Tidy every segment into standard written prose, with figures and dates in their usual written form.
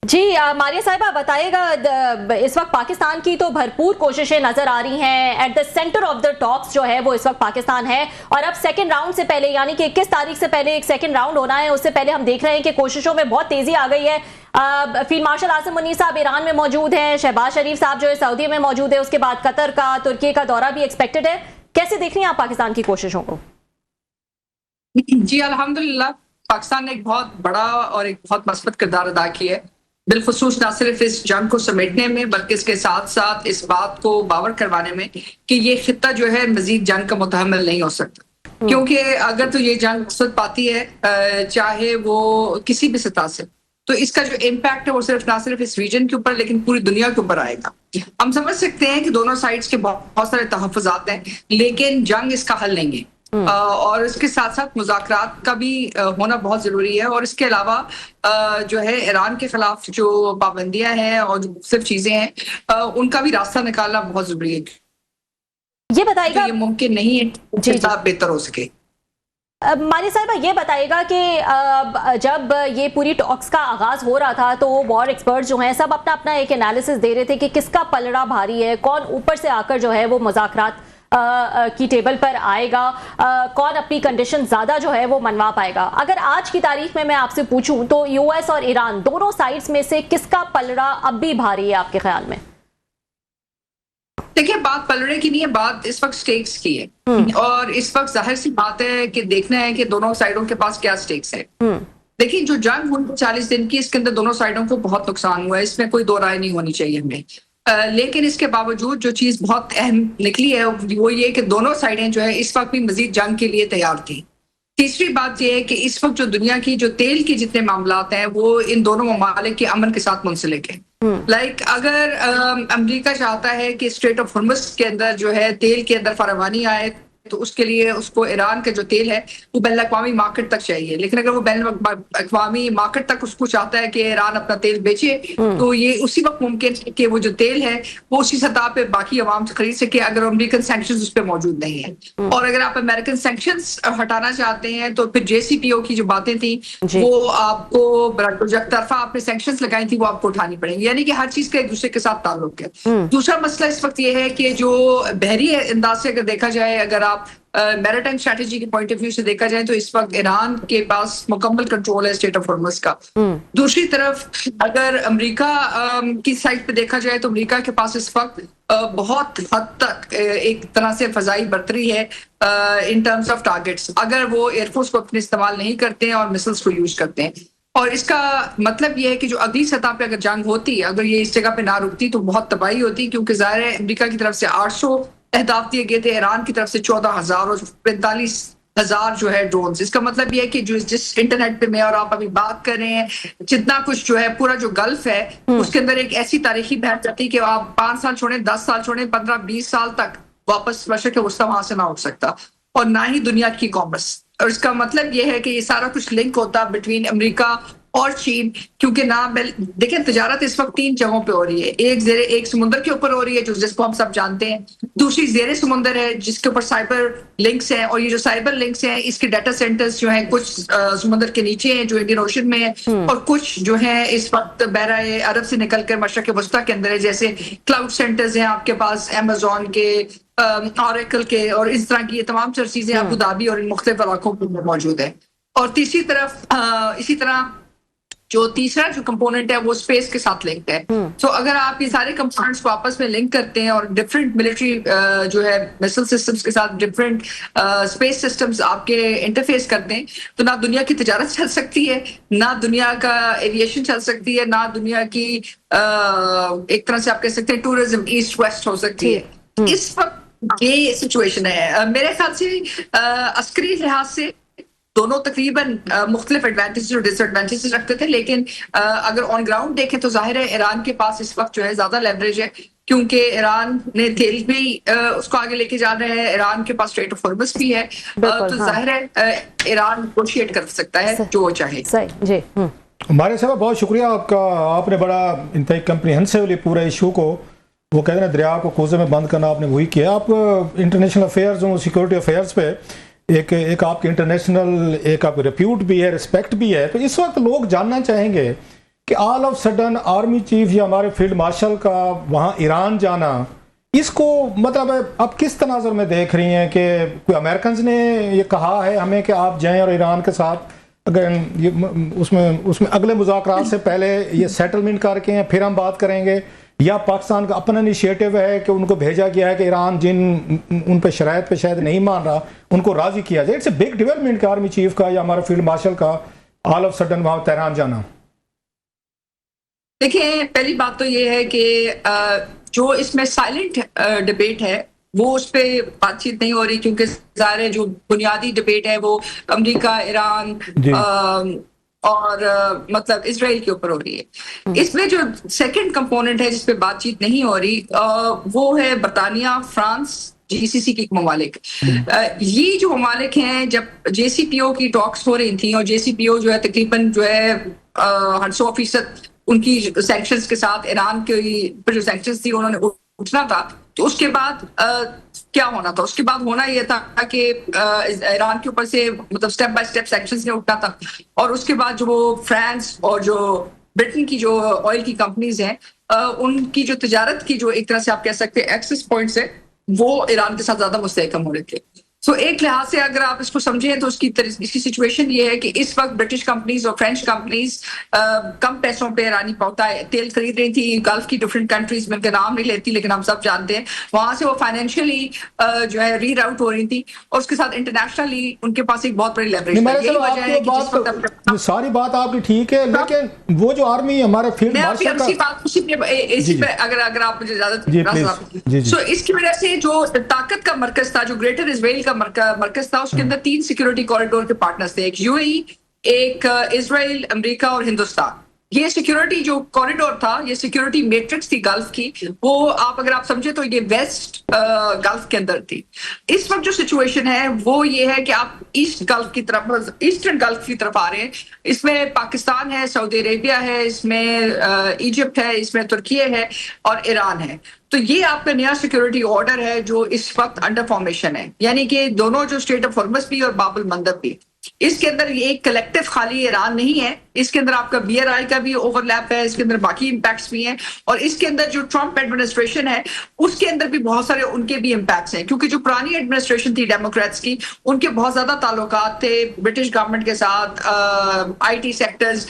जी मारिया साहिबा बताइएगा, इस वक्त पाकिस्तान की तो भरपूर कोशिशें नजर आ रही हैं। At the centre of the talks जो है वो इस वक्त पाकिस्तान है, और अब सेकंड राउंड से पहले यानी कि 21 तारीख से पहले एक सेकंड राउंड होना है, उससे पहले हम देख रहे हैं कि कोशिशों में बहुत तेजी आ गई है। फील्ड मार्शल आसिम मुनीर साहब ईरान में मौजूद हैं, शहबाज शरीफ साहब जो है सऊदी में मौजूद है, उसके बाद कतर का, तुर्की का दौरा भी एक्सपेक्टेड है। कैसे देख रही हैं आप पाकिस्तान की कोशिशों को? जी अल्हम्दुलिल्लाह, पाकिस्तान ने एक बहुत बड़ा और एक बहुत मस्बत किरदार अदा किया है, बिलखुसूस न सिर्फ इस जंग को समेटने में बल्कि इसके साथ साथ इस बात को बावर करवाने में कि ये खित्ता जो है मजीद जंग का मुतहम्मिल नहीं हो सकता। क्योंकि अगर तो ये जंग वसअत पाती है चाहे वो किसी भी सतह से, तो इसका जो इम्पैक्ट है वो सिर्फ ना सिर्फ इस रीजन के ऊपर लेकिन पूरी दुनिया के ऊपर आएगा। हम समझ सकते हैं कि दोनों साइड्स के बहुत सारे तहफ़्फ़ुज़ात हैं, लेकिन जंग इसका हल नहीं है। और इसके साथ साथ मुज़ाकरात का भी होना बहुत जरूरी है, और इसके अलावा जो है ईरान के खिलाफ जो पाबंदियां हैं और जो सिर्फ चीजें हैं उनका भी रास्ता निकालना बहुत जरूरी है। ये बताइएगा, ये मुमकिन नहीं है कि बेहतर हो सके। मारिया साहिबा ये बताइएगा कि जब ये पूरी टॉक्स का आगाज हो रहा था तो वॉर एक्सपर्ट्स जो हैं सब अपना अपना एक एनालिसिस दे रहे थे कि किसका पलड़ा भारी है, कौन ऊपर से आकर जो है वो मुज़ाकरात की टेबल पर आएगा, कौन अपनी कंडीशन ज्यादा जो है वो मनवा पाएगा। अगर आज की तारीख में मैं आपसे पूछूं तो यूएस और ईरान दोनों साइड्स में से किसका पलड़ा अब भी भारी है आपके ख्याल में? देखिए, बात पलड़े की नहीं है, बात इस वक्त स्टेक्स की है, और इस वक्त जाहिर सी बात है कि देखना है कि दोनों साइडों के पास क्या स्टेक्स है। देखिए, जो जंग हुई 40 दिन की, इसके अंदर दोनों साइडों को बहुत नुकसान हुआ है, इसमें कोई दो राय नहीं होनी चाहिए हमें। लेकिन इसके बावजूद जो चीज बहुत अहम निकली है वो ये कि दोनों साइडें जो है इस वक्त भी मजीद जंग के लिए तैयार थी। तीसरी बात यह है कि इस वक्त जो दुनिया की जो तेल के जितने मामलात हैं वो इन दोनों ममालिक के अमन के साथ मुंसलिक है। लाइक अगर अमेरिका चाहता है कि स्ट्रेट ऑफ हॉर्मुज़ के अंदर जो है तेल के अंदर फरावानी आए, तो उसके लिए उसको ईरान का जो तेल है वो बैन अक़वामी मार्केट तक चाहिए। लेकिन अगर वो बैन अक़वामी मार्केट तक उसको चाहता है कि ईरान अपना तेल बेचे, तो ये उसी वक्त मुमकिन है कि वो जो तेल है वो उसी सतह पे बाकी अवाम से खरीद सके अगर अमेरिकन सैंक्शंस उस पर मौजूद नहीं है। और अगर आप अमेरिकन सैंक्शंस हटाना चाहते हैं तो फिर JCPOA की जो बातें थी वो आपको तरफा आपने सैंक्शंस लगाई थी वो आपको उठानी पड़ेंगी, यानी कि हर चीज का एक दूसरे के साथ ताल्लुक है। दूसरा मसला इस वक्त ये है कि जो बहरी अंदाज से अगर देखा जाए, अगर आप मैरिटाइम स्ट्रेटजी के पॉइंट ऑफ व्यू से देखा जाए तो इस वक्त ईरान के पास मुकम्मल कंट्रोल है स्ट्रेट ऑफ हॉर्मुज़ का। दूसरी तरफ अगर अमेरिका की साइड पे देखा जाए तो अमेरिका के पास इस वक्त बहुत हद तक एक तरह से फजाई बर्तरी है इन टर्म्स ऑफ टारगेट्स, अगर वो एयरफोर्स को अपने इस्तेमाल नहीं करते हैं और मिसाइल्स को यूज करते हैं। और इसका मतलब यह है कि जो अगली सतह पे अगर जंग होती, अगर ये इस जगह पे ना रुकती तो बहुत तबाही होती, क्योंकि जाहिर है अमेरिका की तरफ से 800 अहदाफ दिए गए थे, ईरान की तरफ से 14,000 और 45,000 जो है ड्रोन्स। इसका मतलब यह है कि जो जिस इंटरनेट पे मैं और आप अभी बात कर रहे हैं, जितना कुछ जो है पूरा जो गल्फ है उसके अंदर एक ऐसी तारीखी बैठ जाती है कि आप 5 साल छोड़ें, 10 साल छोड़ें, 15-20 साल तक वापस मशरिक़ वस्ता वहां से ना उठ सकता, और ना ही दुनिया की कॉमर्स। और इसका मतलब यह है कि ये सारा कुछ लिंक होता बिटवीन अमेरिका और चीन, क्योंकि ना देखिए तजारत इस वक्त 3 जगहों पे हो रही है। एक समुद्र के ऊपर हो रही है जिसको हम सब जानते हैं, दूसरी ज़ेरे समुद्र है जिसके ऊपर साइबर लिंक्स हैं, और ये जो साइबर लिंक्स हैं इसके डाटा सेंटर्स जो हैं कुछ समुद्र के नीचे हैं जो इंडियन ओशन में है, और कुछ जो है इस वक्त बहरा अरब से निकलकर मशरिक़ वस्ता के अंदर है, जैसे क्लाउड सेंटर्स हैं आपके पास अमेज़न के, ऑरेकल के, और इस तरह की ये तमाम चीजें अबू धाबी और इन मुख्तलिफ इलाकों में मौजूद है। और तीसरी तरफ इसी तरह जो तीसरा जो कंपोनेंट है वो स्पेस के साथ लिंक्ड है। तो अगर आप ये सारे कंपोनेंट्स को आपस में लिंक करते हैं और डिफरेंट मिलिट्री जो है मिसाइल सिस्टम्स के साथ डिफरेंट स्पेस सिस्टम्स आपके इंटरफेस करते हैं, तो ना दुनिया की तिजारत चल सकती है, ना दुनिया का एविएशन चल सकती है, ना दुनिया की एक तरह से आप कह सकते हैं टूरिज्म ईस्ट वेस्ट हो सकती है। इस वक्त ये सिचुएशन है। मेरे ख्याल से अस्करी लिहाज से दोनों तकरीबन मुख्तलिफ एडवांटेजेस और डिसएडवांटेजेस रखते थे, लेकिन अगर ऑन ग्राउंड देखें तो जाहिर है ईरान के पास इस वक्त जो है ज्यादा लेवरेज है, क्योंकि ईरान ने तेल भी उसको आगे लेके जा रहे हैं, ईरान के पास स्ट्रेट ऑफ हॉर्मुज़ भी है, तो जाहिर है ईरान नेगोशिएट कर सकता है जो वो चाहे। जी हमारे साहब बहुत शुक्रिया आपका, आपने बड़ा इंतहाई कम्प्रिहेंसिवली पूरा इशू को, वो कहते हैं दरिया को कोसे में बंद करना, आपने वही किया। आप इंटरनेशनल अफेयर्स और सिक्योरिटी अफेयर्स पे एक आपकी इंटरनेशनल एक आपकी रिप्यूट भी है, रिस्पेक्ट भी है, तो इस वक्त लोग जानना चाहेंगे कि all of sudden army chief या हमारे फील्ड मार्शल का वहाँ ईरान जाना, इसको मतलब अब किस तनाजुर में देख रही हैं कि कोई अमेरिकन ने ये कहा है हमें कि आप जाएं और ईरान के साथ अगर ये उसमें अगले मुज़ाकरात से पहले ये सेटलमेंट करके हैं फिर हम बात करेंगे, या पाकिस्तान का अपना इनिशिएटिव है कि उनको भेजा गया है कि ईरान जिन उन पे शराइत पे शायद नहीं मान रहा उनको राजी किया जाए? इट्स ए बिग डेवलपमेंट का आर्मी चीफ का या हमारा फील्ड मार्शल का ऑल ऑफ सडन वहाँ तेहरान जाना। देखिए, पहली बात तो ये है कि जो इसमें साइलेंट डिबेट है वो उस पर बातचीत नहीं हो रही, क्योंकि ज़ाहिर जो बुनियादी डिबेट है वो अमेरिका, ईरान और मतलब इसराइल के ऊपर हो रही है। इसमें जो सेकंड कंपोनेंट है जिस पे बातचीत नहीं हो रही वो है बरतानिया, फ्रांस, जीसीसी के ममालिक। ये जो ममालिक हैं, जब जेसीपीओ की टॉक्स हो रही थी और जेसीपीओ जो है तकरीबन जो है 100% उनकी सैंक्शंस के साथ ईरान के जो सैंक्शंस थी उन्होंने उठना था, तो उसके बाद क्या होना था? उसके बाद होना यह था कि ईरान के ऊपर से मतलब स्टेप बाय स्टेप सैंक्शंस ने उठना था, और उसके बाद जो वो फ्रांस और जो ब्रिटेन की जो ऑयल की कंपनीज हैं उनकी जो तिजारत की जो एक तरह से आप कह सकते हैं एक्सेस पॉइंट्स है वो ईरान के साथ ज्यादा मुस्तहकम हो रहे थे। तो एक लिहाज से अगर आप इसको समझें तो इसकी सिचुएशन ये है कि इस वक्त ब्रिटिश कंपनीज और फ्रेंच कंपनीज कम पैसों पे ईरानी तेल खरीद रही थी। गल्फ की डिफरेंट कंट्रीज में, उनके नाम नहीं लेती लेकिन हम सब जानते हैं, वहां से वो फाइनेंशियली जो है रीराउट हो रही थी, और उसके साथ इंटरनेशनली उनके पास एक बहुत बड़ी लेवरेज है। यही वजह है कि जिस वक्त सारी बात आपकी ठीक है, लेकिन वो जो आर्मी हमारे फील्ड मार्शल का अगर आप मुझे इजाजत, सो इसकी वजह से जो ताकत का मरकज था, जो ग्रेटर इजराइल का मरकज था, उसके अंदर 3 सिक्योरिटी कॉरिडोर के पार्टनर्स थे, एक यूएई, एक इजराइल, अमेरिका और हिंदुस्तान। ये सिक्योरिटी जो कॉरिडोर था, ये सिक्योरिटी मैट्रिक्स थी गल्फ की, वो अगर आप समझे तो ये वेस्ट गल्फ के अंदर थी। इस वक्त जो सिचुएशन है वो ये है कि आप ईस्ट गल्फ की तरफ, ईस्टर्न गल्फ की तरफ आ रहे हैं। इसमें पाकिस्तान है, सऊदी अरेबिया है, इसमें इजिप्ट है, इसमें तुर्की है और ईरान है। तो ये आपका नया सिक्योरिटी ऑर्डर है जो इस वक्त अंडर फॉर्मेशन है, यानी कि दोनों जो स्ट्रेट ऑफ हॉर्मस भी और बाब अल मंदब भी। इसके अंदर एक कलेक्टिव खाली ईरान नहीं है, इसके अंदर आपका BRI का भी ओवरलैप है, इसके अंदर बाकी इम्पैक्ट्स भी हैं, और इसके अंदर जो ट्रंप एडमिनिस्ट्रेशन है उसके अंदर भी बहुत सारे उनके भी इम्पैक्ट्स हैं, क्योंकि जो पुरानी एडमिनिस्ट्रेशन थी डेमोक्रेट्स की, उनके बहुत ज्यादा ताल्लुकात थे ब्रिटिश गवर्नमेंट के साथ, IT सेक्टर्स,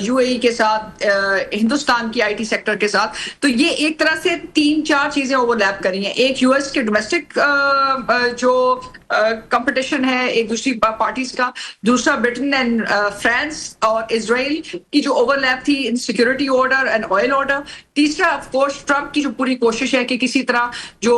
UAE के साथ, हिंदुस्तान की IT सेक्टर के साथ। तो ये एक तरह से 3-4 चीजें ओवरलैप करी हैं। एक US के डोमेस्टिक जो कंपटीशन है एक दूसरी पार्टीज का, दूसरा ब्रिटेन एंड फ्रांस और इजराइल की जो ओवरलैप थी इन security order and oil order, तीसरा ऑफ कोर्स ट्रंप की जो पूरी कोशिश है कि किसी तरह जो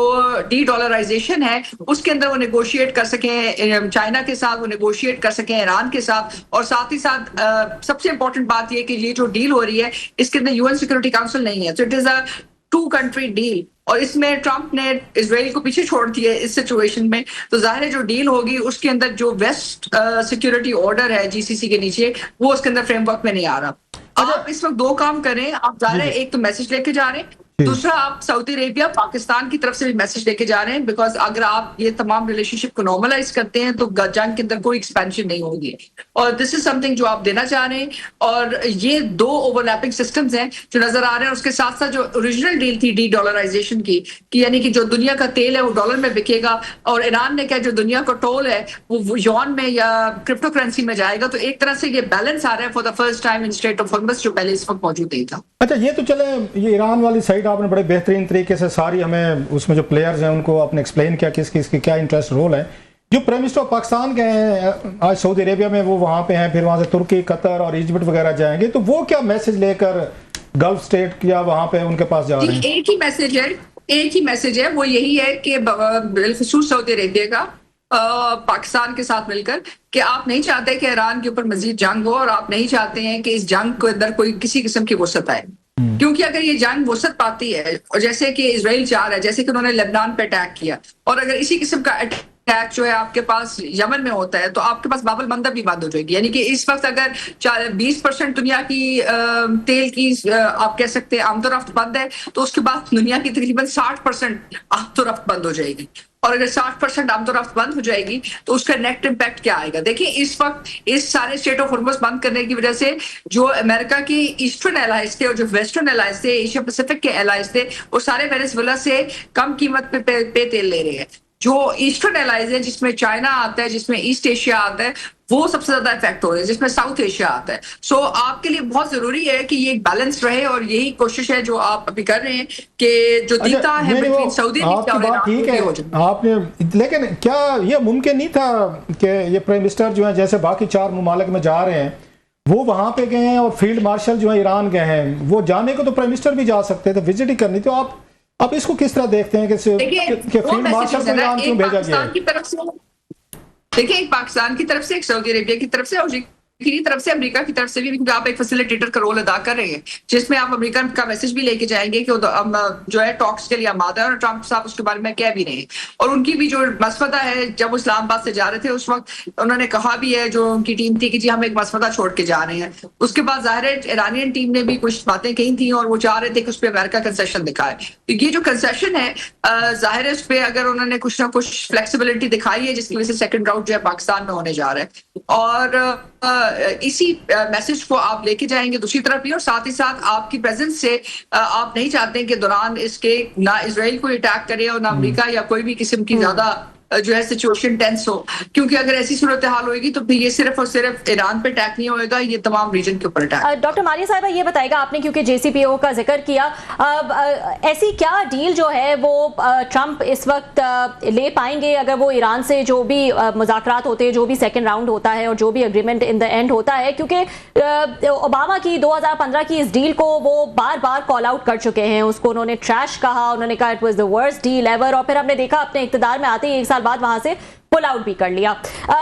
डी-डॉलराइजेशन है उसके अंदर वो नेगोशिएट कर सकें चाइना के साथ, वो नेगोशिएट कर सकें ईरान के साथ, और साथ ही साथ सबसे इंपॉर्टेंट बात ये कि ये जो डील हो रही है इसके अंदर UN सिक्योरिटी काउंसिल नहीं है, तो it is a 2 country deal, और इसमें ट्रंप ने इजराइल को पीछे छोड़ दिया इस सिचुएशन में। तो जाहिर है जो डील होगी उसके अंदर जो वेस्ट सिक्योरिटी ऑर्डर है GCC के नीचे, वो उसके अंदर फ्रेमवर्क में नहीं आ रहा। आप इस वक्त 2 काम करें, आप जाहिर है एक तो मैसेज लेके जा रहे हैं, दूसरा आप सऊदी अरेबिया, पाकिस्तान की तरफ से भी मैसेज लेके जा रहे हैं, बिकॉज अगर आप ये तमाम रिलेशनशिप को नॉर्मलाइज करते हैं तो जंग के अंदर कोई एक्सपेंशन नहीं होगी, और दिस इज समथिंग जो आप देना चाह रहे हैं। और ये 2 ओवरलैपिंग सिस्टम्स हैं जो नजर आ रहे हैं। उसके साथ साथ जो ओरिजिनल डील थी डी-डॉलराइजेशन की, कि यानी कि जो दुनिया का तेल है वो डॉलर में बिकेगा, और ईरान ने क्या जो दुनिया का टोल है वो यॉन में या क्रिप्टो करेंसी में जाएगा। तो एक तरह से ये बैलेंस आ रहा है for the first time in strait of Hormuz, जो पहले इस वक्त मौजूद नहीं था। अच्छा, ये तो चले, ये ईरान वाली साइड आपने बड़े बेहतरीन तरीके से सारी हमें उसमें जो प्लेयर्स हैं उनको आपने एक्सप्लेन किया किस किस के क्या इंटरेस्ट रोल है। जो प्राइम मिनिस्टर ऑफ पाकिस्तान गए हैं आज सऊदी अरेबिया में, वो वहाँ पे हैं, फिर वहाँ से तुर्की, कतर और इजिप्ट वगैरह जाएंगे, तो वो क्या मैसेज लेकर गल्फ स्टेट या वहाँ पे उनके पास जा रहे हैं? एक ही मैसेज है, वो यही है कि बिलखुसूस सऊदी अरेबिया का पाकिस्तान के साथ मिलकर कि आप नहीं चाहते कि ईरान के ऊपर मजीद जंग हो, और आप नहीं चाहते हैं कि इस जंग के अंदर कोई किसी किस्म की वसअत आए, क्योंकि अगर ये जंग वसअत पाती है, और जैसे कि इजराइल चाह रहा है, जैसे कि उन्होंने लेबनान पे अटैक किया, और अगर इसी किस्म का अटैक जो है आपके पास यमन में होता है तो आपके पास बाबल मंदब भी बंद हो जाएगी। यानी कि इस वक्त अगर 20% दुनिया की तेल की आप कह सकते हैं आमदोरफ्त बंद है, तो उसके बाद दुनिया की तकरीबन 60% आमदोरफ्त बंद हो जाएगी। और अगर 60% आमदोरफ्त बंद हो जाएगी तो उसका नेट इम्पैक्ट क्या आएगा? देखिए, इस वक्त इस सारे स्टेट ऑफ हॉर्मुज़ बंद करने की वजह से जो अमेरिका की ईस्टर्न एलाइज थे और जो वेस्टर्न एलाइज थे, एशिया पैसिफिक के एलाइज थे, वो सारे वेनेजुएला से कम कीमत पे तेल ले रहे हैं। जो ईस्टर्न एलाइज है, जिसमें चाइना आता है, जिसमें ईस्ट एशिया आता है, वो सबसे ज्यादा इफेक्ट हो रहे हैं, जिसमें साउथ एशिया आता है। सो आपके लिए बहुत जरूरी है कि ये एक बैलेंस रहे, और यही कोशिश है जो आप अभी कर रहे हैं कि जो दिखता है बिटवीन सऊदी आपकी बात ठीक है आपने, लेकिन क्या ये मुमकिन नहीं था कि ये प्राइम मिनिस्टर जो है जैसे बाकी 4 ममालिक में जा रहे हैं, वो वहां पे गए हैं और फील्ड मार्शल जो है ईरान गए हैं, वो जाने को तो प्राइम मिनिस्टर भी जा सकते थे, विजिट ही करनी। तो आप इसको किस तरह देखते हैं कि फील्ड मार्शल को ईरान क्यों भेजा गया है? देखिए, एक पाकिस्तान की तरफ से, एक सऊदी अरेबिया की तरफ से और की तरफ से, अमेरिका की तरफ से भी, क्योंकि आप एक फैसिलिटेटर का रोल अदा कर रहे हैं, जिसमें आप अमेरिका का मैसेज भी लेके जाएंगे कि जो है टॉक्स के लिए आमादा है, और ट्रंप साहब उसके बारे में कह भी रहे हैं। और उनकी भी जो मसवदा है, जब इस्लामाबाद से जा रहे थे उस वक्त उन्होंने कहा भी है, जो उनकी टीम थी, कि जी हम एक मसवदा छोड़ के जा रहे हैं। उसके बाद जाहिर है ईरानियन टीम ने भी कुछ बातें कही थी और वो चाह रहे थे कि उस पर अमेरिका कंसेशन दिखाए। तो ये जो कंसेशन है, जाहिर है उस पर अगर उन्होंने कुछ ना कुछ फ्लेक्सिबिलिटी दिखाई है, जिसकी वजह से सेकंड राउंड जो है पाकिस्तान में होने जा रहा है। और इसी मैसेज को आप लेके जाएंगे दूसरी तरफ भी, और साथ ही साथ आपकी प्रेजेंस से आप नहीं चाहते कि दौरान इसके ना इजराइल को अटैक करे और ना अमेरिका या कोई भी किस्म की ज्यादा जो है सिचुएशन टेंस हो, क्योंकि अगर ऐसी सूरत हाल होगी तो फिर ये सिर्फ और सिर्फ ईरान पे अटैक नहीं होएगा, ये तमाम रीजन के ऊपर अटैक। डॉक्टर मारिया साहिबा, ये बताएगा आपने, क्योंकि JCPOA का जिक्र किया, ऐसी क्या डील जो है वो ट्रंप इस वक्त ले पाएंगे अगर वो ईरान से जो भी मुज़ाकरात होते हैं, जो भी सेकंड राउंड होता है और जो भी एग्रीमेंट इन द एंड होता है, क्योंकि ओबामा की 2015 की इस डील को वो बार बार कॉल आउट कर चुके हैं, उसको उन्होंने ट्रैश कहा, उन्होंने कहा it was the worst deal ever, और फिर हमने देखा अपने इक़्तिदार में आते ही 1 साल बाद वहां से पुल आउट भी कर लिया।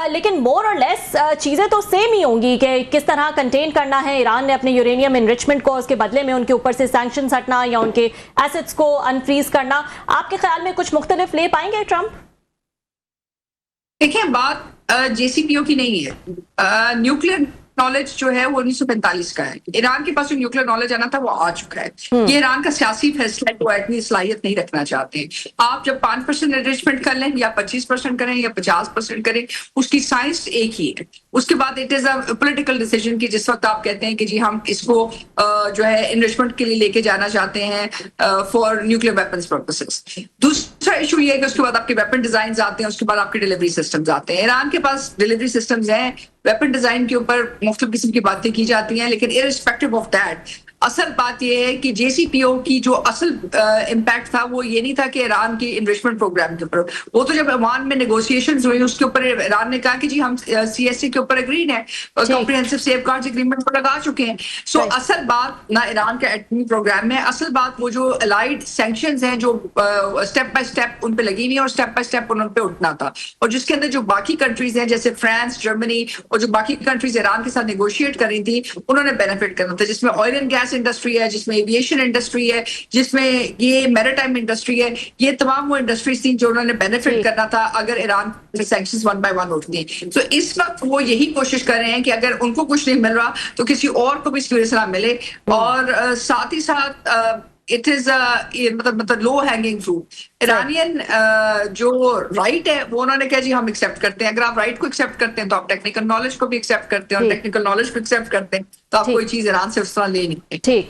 लेकिन मोर और लेस चीजें तो सेम ही होंगी कि किस तरह कंटेन करना है ईरान ने अपने यूरेनियम एनरिचमेंट को, उसके बदले में उनके ऊपर से सैंक्शंस हटना या उनके एसेट्स को अनफ्रीज करना। आपके ख्याल में कुछ मुख्तलिफ ले पाएंगे ट्रंप? देखिए, बात JCPOA की नहीं है। न्यूक्लियर नॉलेज जो है वो 1945 का है। ईरान के पास जो न्यूक्लियर नॉलेज आना था वो आ चुका है। ये ईरान का सियासी फैसला है, वो इतनी सलाहियत नहीं रखना चाहते। आप जब 5% एनरिचमेंट कर लें या 25% करें या 50% करें, उसकी साइंस एक ही है। उसके बाद it is a political decision कि जिस वक्त आप कहते हैं कि जी हम इसको जो है एनरिचमेंट के लिए लेके जाना चाहते हैं फॉर न्यूक्लियर वेपन्स पर्पसेस। दूसरा इशू ये है कि उसके बाद आपके वेपन डिजाइन आते हैं, उसके बाद आपके डिलीवरी सिस्टम्स आते हैं। ईरान के पास डिलीवरी सिस्टम्स हैं, वेपन डिजाइन के ऊपर मुख्तलिफ किस्म की बातें की जाती हैं, लेकिन इररिस्पेक्टिव ऑफ दैट असल बात यह है कि JCPOA की जो असल इम्पैक्ट था वो ये नहीं था कि ईरान की इन्वेस्टमेंट प्रोग्राम के ऊपर, वो तो जब ओमान में नेगोशिएशंस हुई उसके ऊपर ईरान ने कहा कि जी हम CSA के ऊपर एग्रीड है और कॉम्प्रिहेंसिव सेफगार्ड्स एग्रीमेंट पर लगा चुके हैं। सो असल बात ना ईरान का एटमी प्रोग्राम में, असल बात वो जो अलाइड सैंक्शंस हैं जो स्टेप बाय स्टेप उन पे लगी हुई है और स्टेप बाय स्टेप उन पे उठना था, और जिसके अंदर जो बाकी कंट्रीज हैं जैसे फ्रांस, जर्मनी और जो बाकी कंट्रीज ईरान के साथ नेगोशिएट कर रही थी उन्होंने बेनिफिट करना था, जिसमें ऑयल एंड गैस इंडस्ट्री है, जिसमें एविएशन इंडस्ट्री है, जिसमें ये मैरिटाइम इंडस्ट्री है। ये तमाम वो इंडस्ट्रीज थी जो उन्होंने बेनिफिट करना था अगर ईरान से सैंक्शंस 1 by 1 उठती हैं। तो इस वक्त वो यही कोशिश कर रहे हैं कि अगर उनको कुछ नहीं मिल रहा तो किसी और को भी इसकी वजह से ना मिले, और साथ ही साथ इट इज मतलब लो हैंगिंग फ्रूट। ईरानियन जो राइट है वो उन्होंने कहा जी हम एक्सेप्ट करते हैं। अगर आप राइट को एक्सेप्ट करते हैं तो आप टेक्निकल नॉलेज को भी एक्सेप्ट करते हैं, और टेक्निकल नॉलेज को एक्सेप्ट करते हैं तो आप कोई चीज ईरान से उस तरह ले नहीं। ठीक।